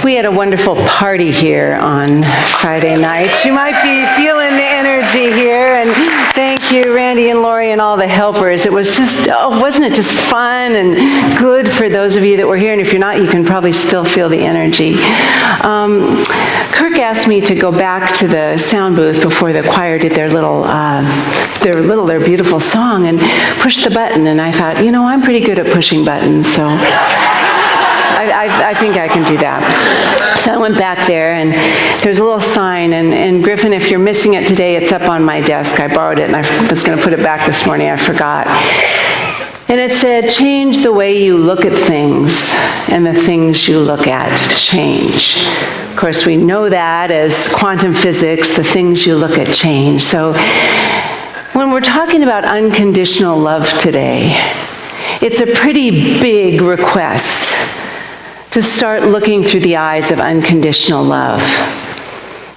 We had a wonderful party here on Friday night. You might be feeling the energy here, and thank you, Randy and Lori and all the helpers. It was just, wasn't it just fun and good for those of you that were here? And if you're not, you can probably still feel the energy. Kirk asked me to go back to the sound booth before the choir did their beautiful song and push the button. And I thought, I'm pretty good at pushing buttons, so I think I can do that. So I went back there, and there's a little sign, and Griffin, if you're missing it today, it's up on my desk. I borrowed it, and I was going to put it back this morning. I forgot. And it said, change the way you look at things, and the things you look at change. Of course, we know that as quantum physics, the things you look at change. So when we're talking about unconditional love today, it's a pretty big request to start looking through the eyes of unconditional love.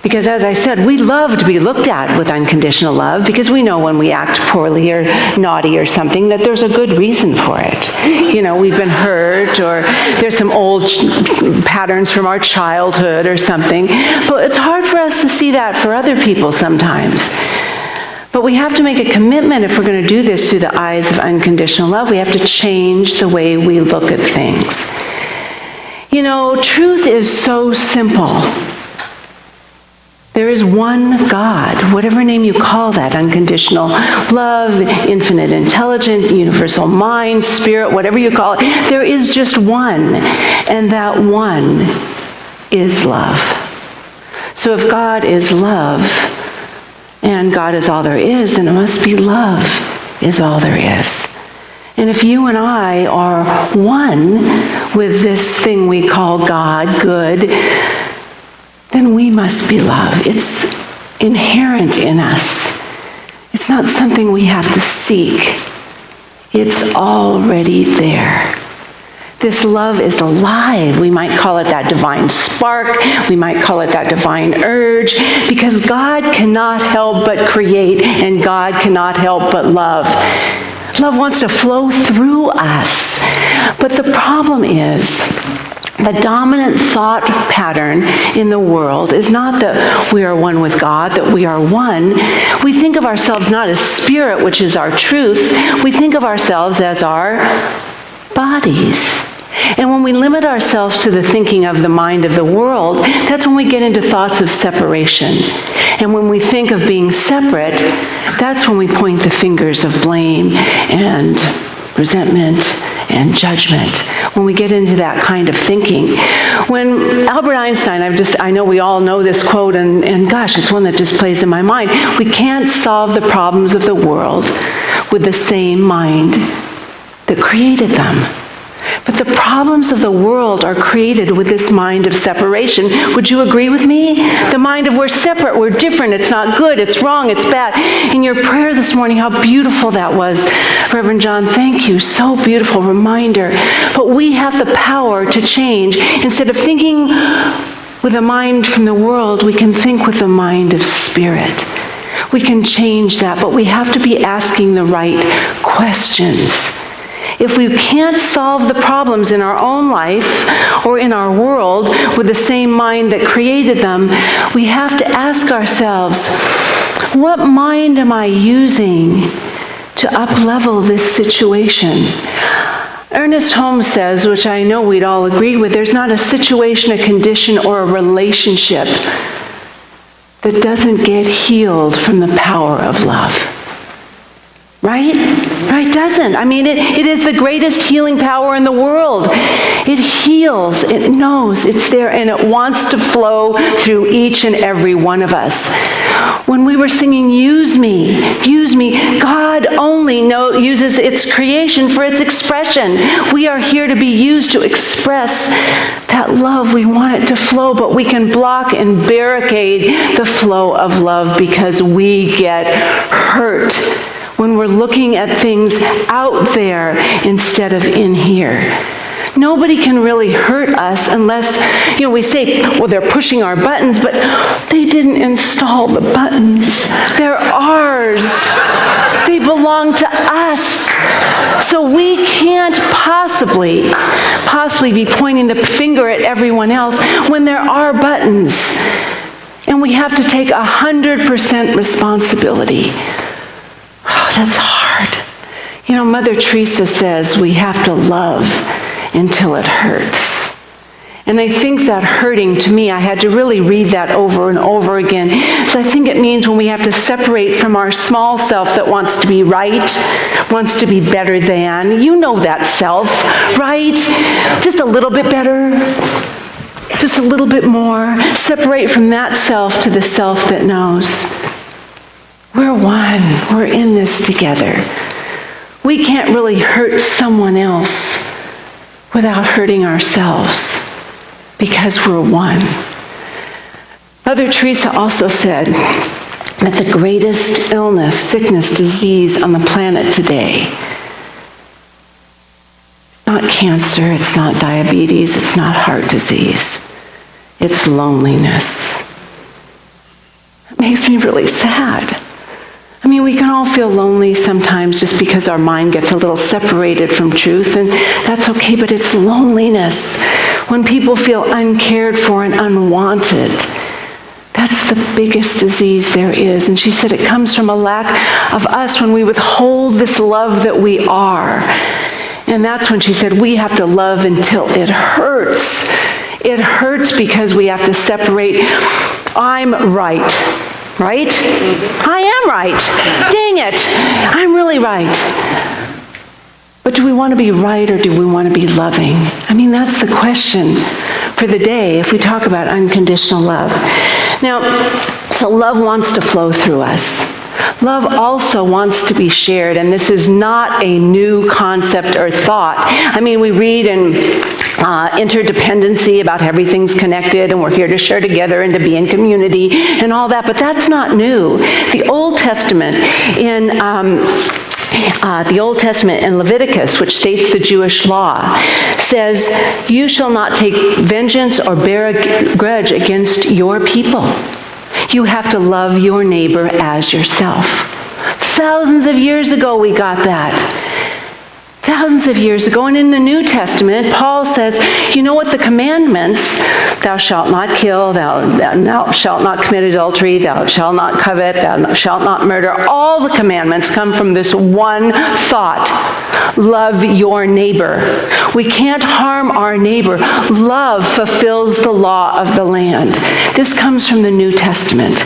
Because as I said, we love to be looked at with unconditional love because we know when we act poorly or naughty or something that there's a good reason for it. We've been hurt, or there's some old patterns from our childhood or something. But it's hard for us to see that for other people sometimes. But we have to make a commitment if we're going to do this through the eyes of unconditional love. We have to change the way we look at things. Truth is so simple. There is one God, whatever name you call that, unconditional love, infinite intelligence, universal mind, spirit, whatever you call it. There is just one, and that one is love. So if God is love, and God is all there is, then it must be love is all there is. And if you and I are one with this thing we call God, good, then we must be love. It's inherent in us. It's not something we have to seek. It's already there. This love is alive. We might call it that divine spark. We might call it that divine urge, because God cannot help but create, and God cannot help but love. Love wants to flow through us. But the problem is, the dominant thought pattern in the world is not that we are one with God, that we are one. We think of ourselves not as spirit, which is our truth. We think of ourselves as our bodies. And when we limit ourselves to the thinking of the mind of the world, that's when we get into thoughts of separation. And when we think of being separate, that's when we point the fingers of blame and resentment and judgment. When we get into that kind of thinking. When Albert Einstein, I know we all know this quote, and gosh, it's one that just plays in my mind. We can't solve the problems of the world with the same mind that created them. But the problems of the world are created with this mind of separation. Would you agree with me? The mind of we're separate, we're different, it's not good, it's wrong, it's bad. In your prayer this morning, how beautiful that was. Reverend John, thank you. So beautiful reminder. But we have the power to change. Instead of thinking with a mind from the world, we can think with the mind of spirit. We can change that, but we have to be asking the right questions. If we can't solve the problems in our own life or in our world with the same mind that created them, we have to ask ourselves, what mind am I using to up-level this situation? Ernest Holmes says, which I know we'd all agree with, there's not a situation, a condition, or a relationship that doesn't get healed from the power of love. Right? Right? Doesn't. I mean, it is the greatest healing power in the world. It heals, it knows, it's there, and it wants to flow through each and every one of us. When we were singing, use me, God only uses its creation for its expression. We are here to be used to express that love. We want it to flow, but we can block and barricade the flow of love because we get hurt when we're looking at things out there instead of in here. Nobody can really hurt us unless, we say, well, they're pushing our buttons, but they didn't install the buttons. They're ours. They belong to us. So we can't possibly possibly be pointing the finger at everyone else when there are buttons? And we have to take 100% responsibility. Oh, that's hard. You know, Mother Teresa says we have to love until it hurts. And I think that hurting, to me, I had to really read that over and over again. So I think it means when we have to separate from our small self that wants to be right, wants to be better than. You know that self, right? Just a little bit better. Just a little bit more. Separate from that self to the self that knows. We're one. We're in this together. We can't really hurt someone else without hurting ourselves, because we're one. Mother Teresa also said that the greatest illness, sickness, disease on the planet today, it's not cancer, it's not diabetes, it's not heart disease, it's loneliness. It makes me really sad. I mean, we can all feel lonely sometimes just because our mind gets a little separated from truth, and that's okay, but it's loneliness. When people feel uncared for and unwanted, that's the biggest disease there is. And she said it comes from a lack of us when we withhold this love that we are. And that's when she said we have to love until it hurts. It hurts because we have to separate. I'm right. Right? I am right. Dang it. I'm really right. But do we want to be right, or do we want to be loving? I mean, that's the question for the day if we talk about unconditional love. Now, so love wants to flow through us. Love also wants to be shared, and this is not a new concept or thought. I mean, we read in interdependency about everything's connected and we're here to share together and to be in community and all that, but that's not new. The Old Testament in Leviticus, which states the Jewish law, says, "You shall not take vengeance or bear a grudge against your people. You have to love your neighbor as yourself." Thousands of years ago we got that. Thousands of years ago. And in the New Testament, Paul says, you know what, the commandments, thou shalt not kill, thou shalt not commit adultery, thou shalt not covet, thou shalt not murder, all the commandments come from this one thought: love your neighbor. We can't harm our neighbor. Love fulfills the law of the land. This comes from the New Testament.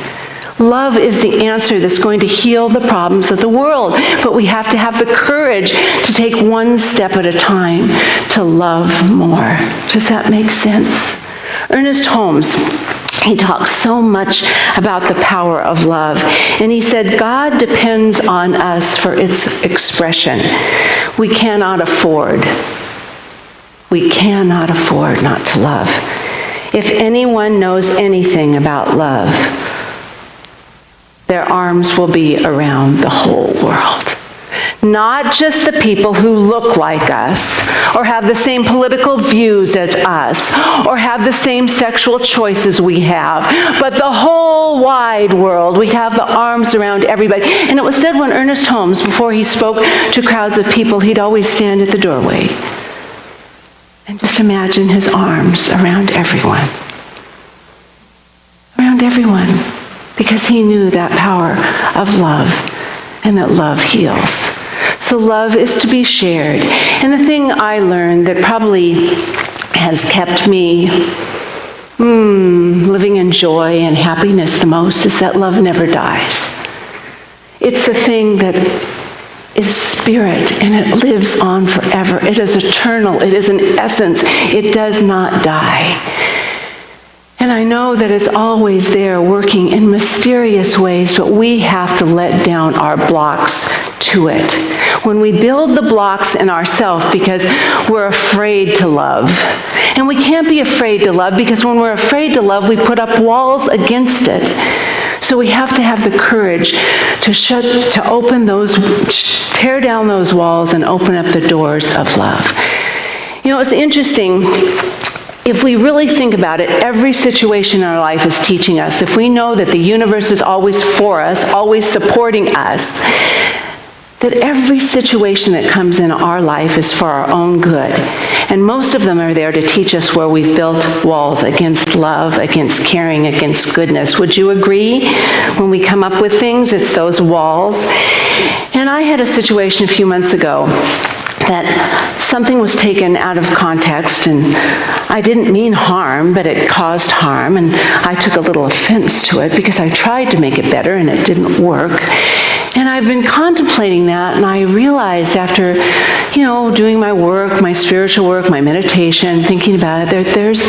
Love is the answer that's going to heal the problems of the world. But we have to have the courage to take one step at a time to love more. Does that make sense? Ernest Holmes, he talks so much about the power of love. And he said, God depends on us for its expression. We cannot afford not to love. If anyone knows anything about love, their arms will be around the whole world. Not just the people who look like us, or have the same political views as us, or have the same sexual choices we have, but the whole wide world. We'd have the arms around everybody. And it was said when Ernest Holmes, before he spoke to crowds of people, he'd always stand at the doorway and just imagine his arms around everyone. Around everyone. Because he knew that power of love, and that love heals. So love is to be shared. And the thing I learned that probably has kept me living in joy and happiness the most is that love never dies. It's the thing that is spirit, and it lives on forever. It is eternal. It is an essence. It does not die. And I know that it's always there working in mysterious ways, but we have to let down our blocks to it. When we build the blocks in ourselves because we're afraid to love. And we can't be afraid to love because when we're afraid to love, we put up walls against it. So we have to have the courage to tear down those walls and open up the doors of love. You know, it's interesting. If we really think about it, every situation in our life is teaching us. If we know that the universe is always for us, always supporting us, that every situation that comes in our life is for our own good. And most of them are there to teach us where we've built walls against love, against caring, against goodness. Would you agree? When we come up with things, it's those walls. And I had a situation a few months ago that something was taken out of context, and I didn't mean harm, but it caused harm, and I took a little offense to it because I tried to make it better and it didn't work. And I've been contemplating that, and I realized after, doing my work, my spiritual work, my meditation, thinking about it, there's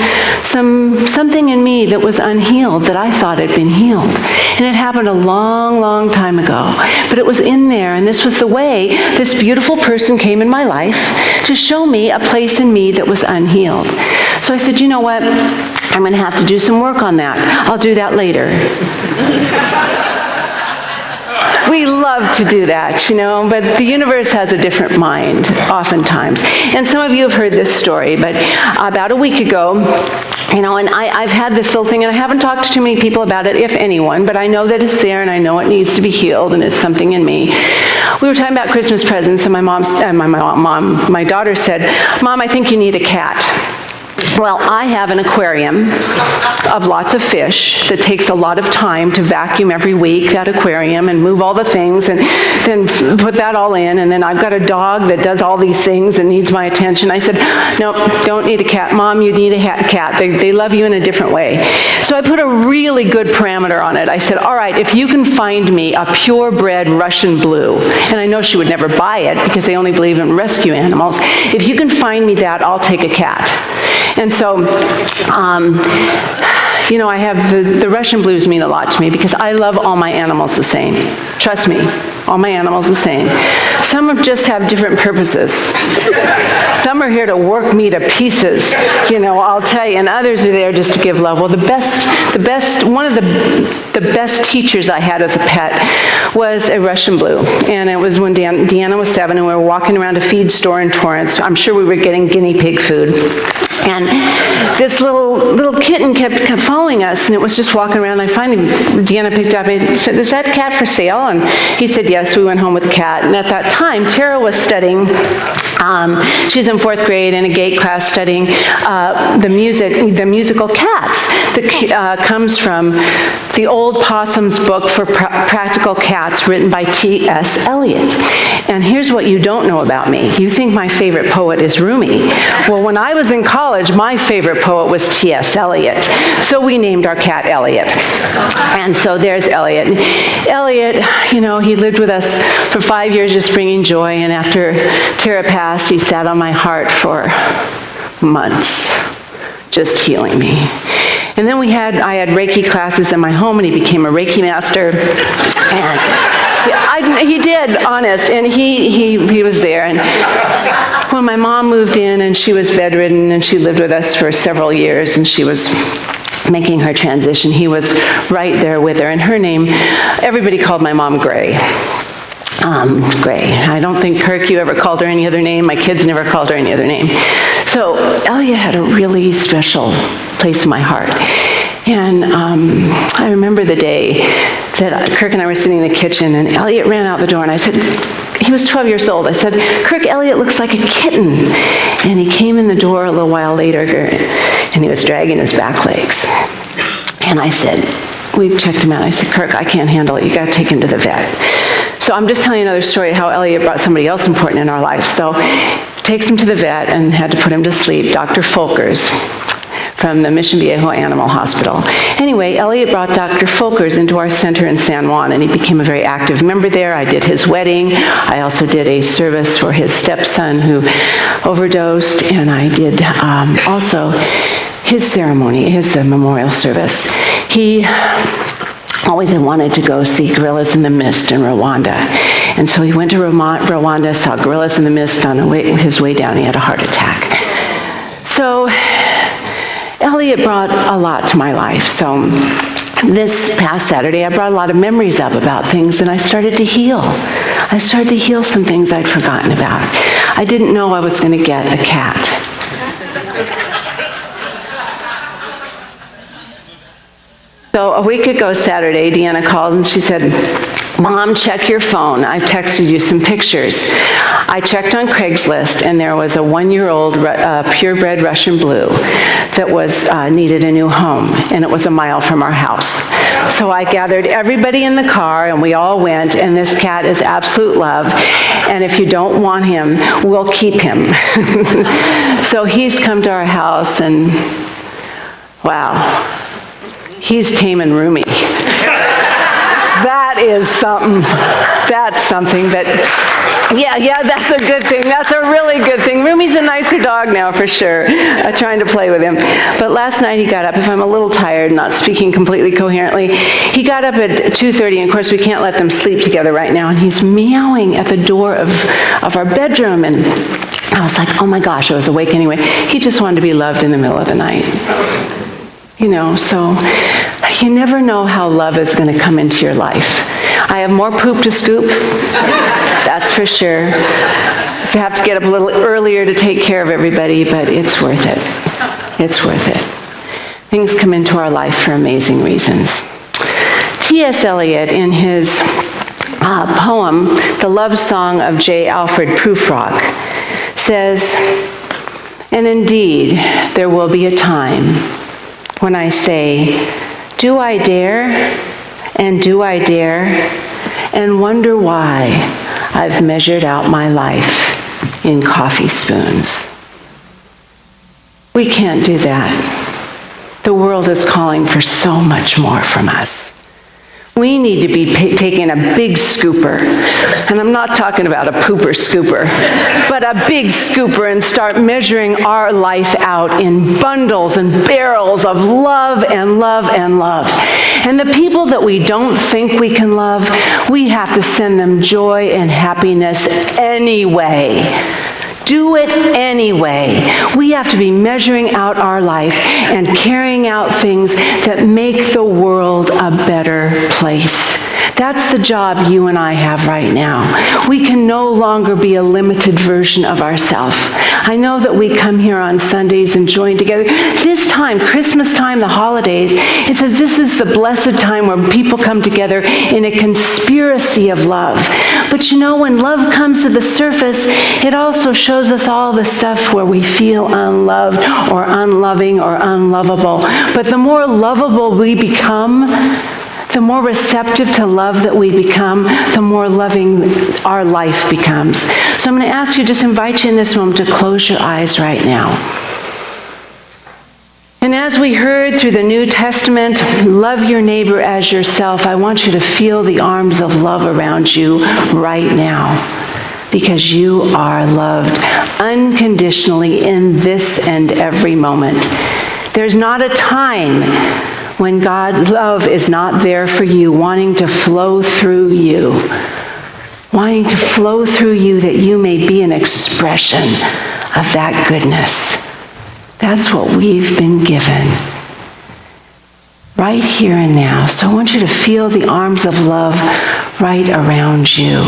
something in me that was unhealed that I thought had been healed. And it happened a long, long time ago. But it was in there, and this was the way this beautiful person came in my life to show me a place in me that was unhealed. So I said, you know what? I'm going to have to do some work on that. I'll do that later. We love to do that, but the universe has a different mind, oftentimes. And some of you have heard this story, but about a week ago, and I've had this little thing, and I haven't talked to too many people about it, if anyone, but I know that it's there, and I know it needs to be healed, and it's something in me. We were talking about Christmas presents, and my daughter said, "Mom, I think you need a cat." Well, I have an aquarium of lots of fish that takes a lot of time to vacuum every week, that aquarium, and move all the things, and then put that all in, and then I've got a dog that does all these things and needs my attention. I said, "No, don't need a cat. Mom, you need a cat. They love you in a different way." So I put a really good parameter on it. I said, all right, if you can find me a purebred Russian blue, and I know she would never buy it because they only believe in rescue animals, if you can find me that, I'll take a cat. And so, I have the Russian blues mean a lot to me because I love all my animals the same. Trust me, all my animals the same. Some just have different purposes. Some are here to work me to pieces, I'll tell you, and others are there just to give love. Well, one of the best teachers I had as a pet was a Russian blue, and it was when Deanna was 7, and we were walking around a feed store in Torrance. I'm sure we were getting guinea pig food. And this little kitten kept following us, and it was just walking around. And Deanna picked up and said, "Is that cat for sale?" And he said, "Yes." We went home with the cat. And at that time, Tara was studying. She's in 4th grade in a gate class studying the musical Cats that comes from the Old Possum's book for practical cats written by T.S. Eliot. And here's what you don't know about me. You think my favorite poet is Rumi. Well, when I was in college, my favorite poet was T.S. Eliot. So we named our cat Eliot. And so there's Eliot. Eliot, he lived with us for 5 years just bringing joy, and after Tara passed, he sat on my heart for months, just healing me. And then I had Reiki classes in my home, and he became a Reiki master. And he did, honest, and he was there. And when my mom moved in, and she was bedridden, and she lived with us for several years, and she was making her transition, he was right there with her. And her name, everybody called my mom Gray. Gray. I don't think Kirk, you ever called her any other name. My kids never called her any other name. So Elliot had a really special place in my heart. And I remember the day that Kirk and I were sitting in the kitchen, and Elliot ran out the door, and I said, he was 12 years old. I said, "Kirk, Elliot looks like a kitten." And he came in the door a little while later, and he was dragging his back legs. And I said, we checked him out. I said, "Kirk, I can't handle it. You got to take him to the vet." So I'm just telling you another story how Elliot brought somebody else important in our life. So takes him to the vet and had to put him to sleep, Dr. Folkers from the Mission Viejo Animal Hospital. Anyway, Elliot brought Dr. Folkers into our center in San Juan, and he became a very active member there. I did his wedding. I also did a service for his stepson who overdosed, and I did also his ceremony, his memorial service. He always had wanted to go see Gorillas in the Mist in Rwanda. And so he went to Rwanda, saw Gorillas in the Mist. On his way down, he had a heart attack. So Elliot brought a lot to my life. So this past Saturday, I brought a lot of memories up about things, and I started to heal. I started to heal some things I'd forgotten about. I didn't know I was going to get a cat. So a week ago Saturday, Deanna called and she said, Mom, check your phone. I've texted you some pictures. I checked on Craigslist, and there was a 1-year-old purebred Russian blue that was needed a new home, and it was a mile from our house. So I gathered everybody in the car, and we all went, and this cat is absolute love, and if you don't want him, we'll keep him. So he's come to our house, and wow, he's tame and roomy. That is something. That's something. But yeah, that's a good thing. That's a really good thing. Roomy's a nicer dog now, for sure. Trying to play with him. But last night he got up. If I'm a little tired, not speaking completely coherently, he got up at 2:30. And of course, we can't let them sleep together right now. And he's meowing at the door of our bedroom. And I was like, oh my gosh, I was awake anyway. He just wanted to be loved in the middle of the night. So you never know how love is going to come into your life. I have more poop to scoop, that's for sure. I have to get up a little earlier to take care of everybody, but it's worth it. It's worth it. Things come into our life for amazing reasons. T.S. Eliot, in his poem, The Love Song of J. Alfred Prufrock, says, "And indeed, there will be a time when I say, do I dare, and do I dare, and wonder why I've measured out my life in coffee spoons." We can't do that. The world is calling for so much more from us. We need to be taking a big scooper, and I'm not talking about a pooper scooper, but a big scooper, and start measuring our life out in bundles and barrels of love and love and love. And the people that we don't think we can love, we have to send them joy and happiness anyway. Do it anyway. We have to be measuring out our life and carrying out things that make the world a better place. That's the job you and I have right now. We can no longer be a limited version of ourselves. I know that we come here on Sundays and join together. This time, Christmas time, the holidays, it says this is the blessed time where people come together in a conspiracy of love. But when love comes to the surface, it also shows us all the stuff where we feel unloved or unloving or unlovable. But the more lovable we become, the more receptive to love that we become, the more loving our life becomes. So I'm going to ask you, just invite you in this moment to close your eyes right now. And as we heard through the New Testament, love your neighbor as yourself, I want you to feel the arms of love around you right now, because you are loved unconditionally in this and every moment. There's not a time when God's love is not there for you, wanting to flow through you, that you may be an expression of that goodness. That's what we've been given right here and now. So I want you to feel the arms of love right around you.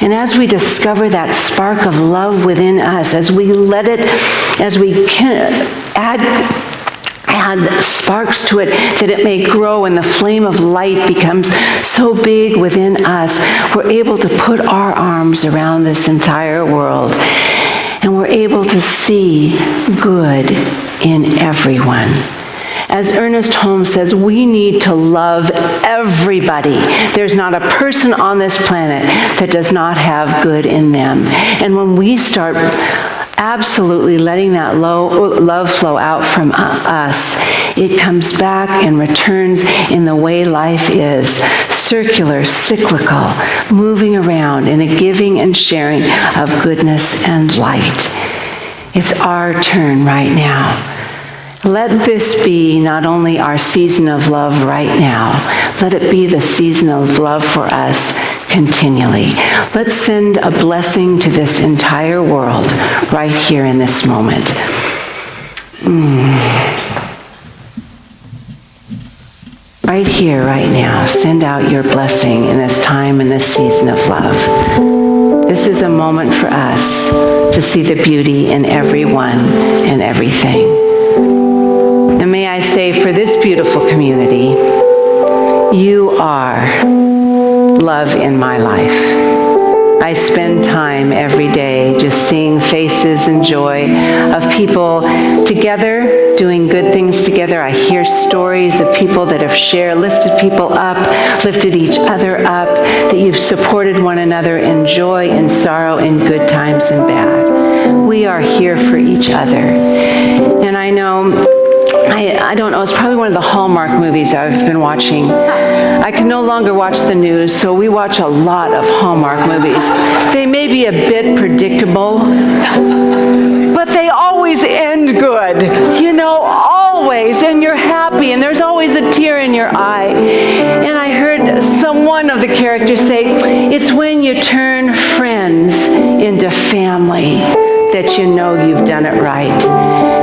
And as we discover that spark of love within us, as we can add sparks to it, that it may grow and the flame of light becomes so big within us, we're able to put our arms around this entire world, and we're able to see good in everyone. As Ernest Holmes says, we need to love everybody. There's not a person on this planet that does not have good in them. And when we start absolutely letting that love flow out from us, it comes back and returns in the way life is, circular, cyclical, moving around in a giving and sharing of goodness and light. It's our turn right now. Let this be not only our season of love right now, let it be the season of love for us continually. Let's send a blessing to this entire world right here in this moment. Right here, right now, send out your blessing in this time, in this season of love. This is a moment for us to see the beauty in everyone and everything. And may I say, for this beautiful community, you are love in my life. I spend time every day just seeing faces and joy of people together, doing good things together. I hear stories of people that have shared, lifted people up, lifted each other up, that you've supported one another in joy and sorrow, in good times and bad. We are here for each other. And I know, I don't know, it's probably one of the Hallmark movies I've been watching. I can no longer watch the news, so we watch a lot of Hallmark movies. They may be a bit predictable, but they always end good, always, and you're happy, and there's always a tear in your eye. And I heard one of the characters say, it's when you turn friends into family that you know you've done it right.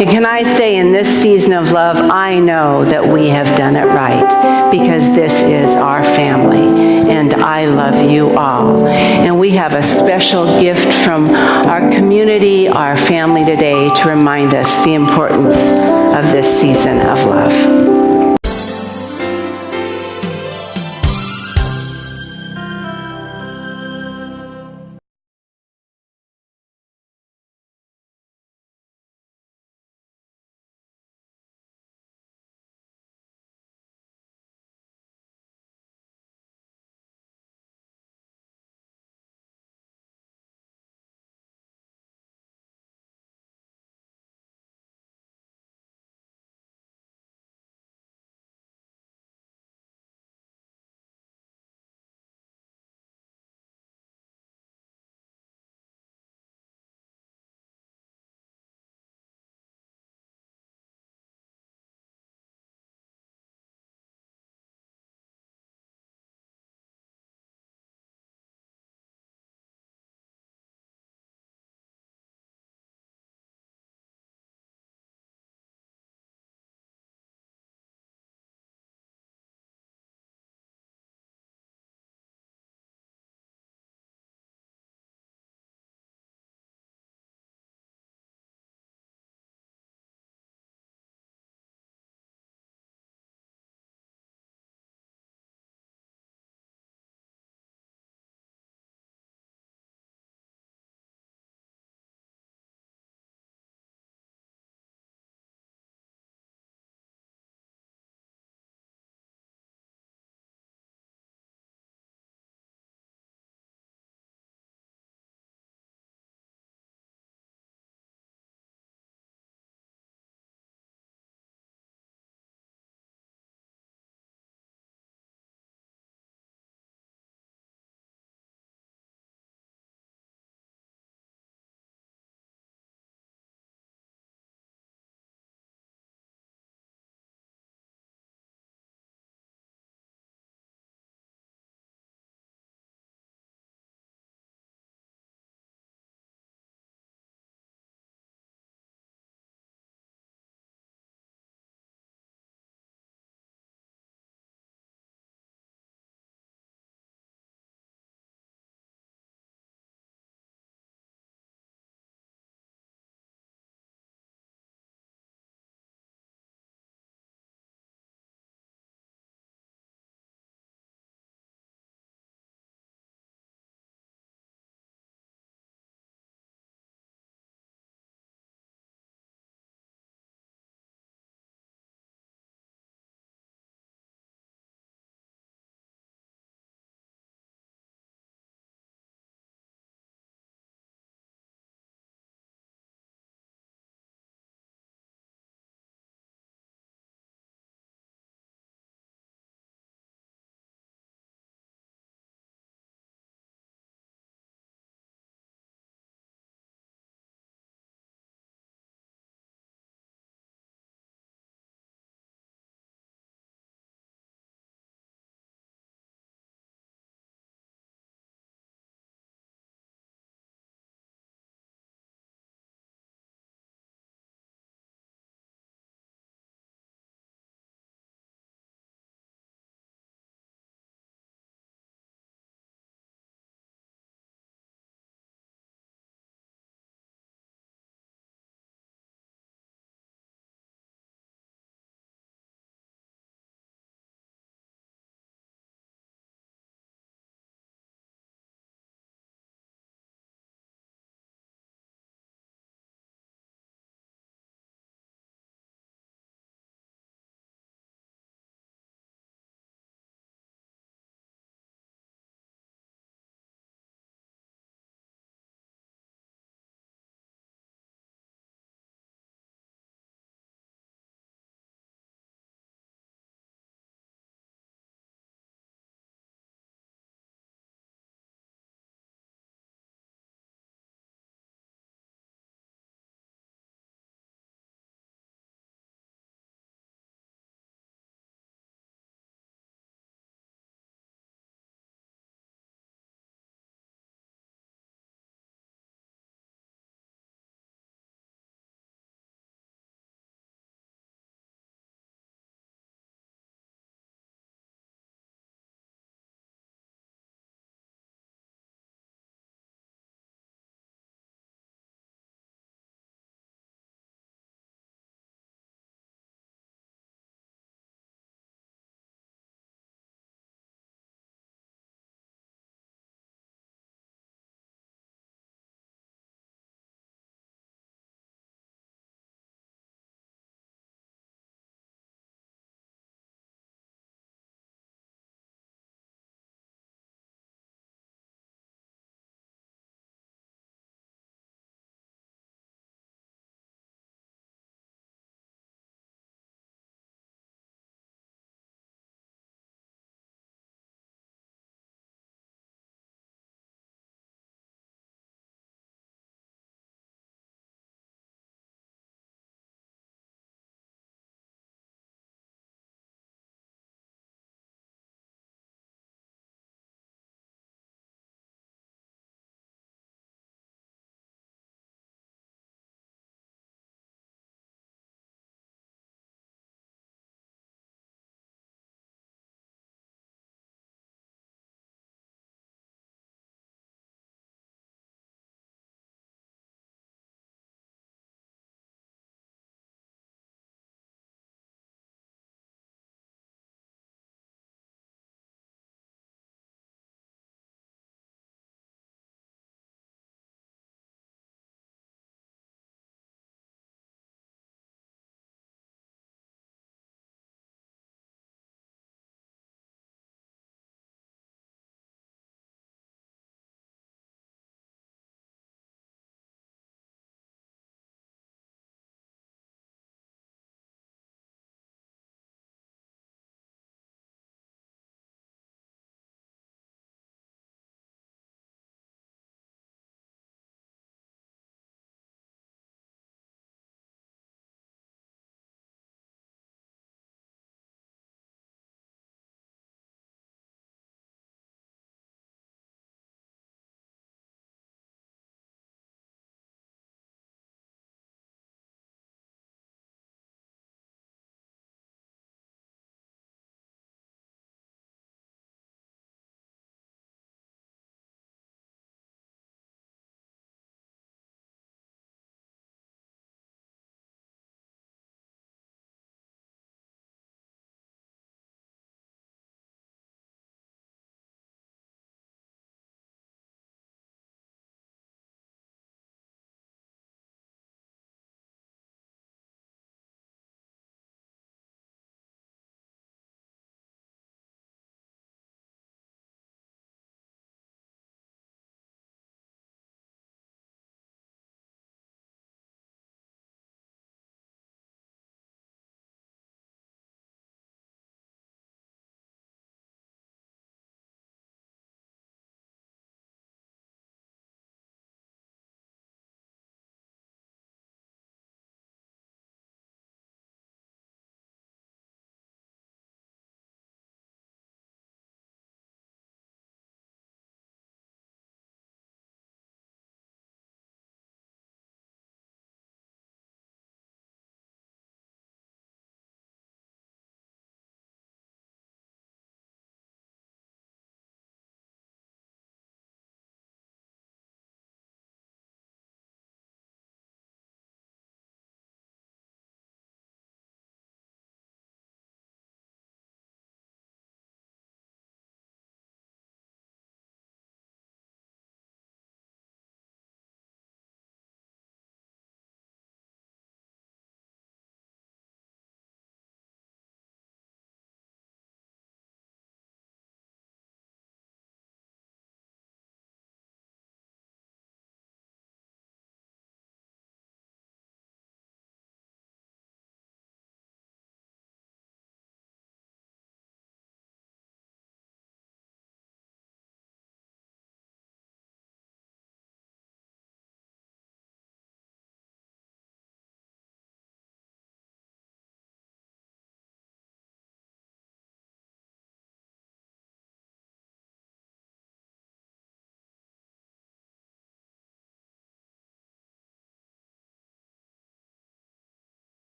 And can I say, in this season of love, I know that we have done it right, because this is our family, and I love you all. And we have a special gift from our community, our family today, to remind us the importance of this season of love.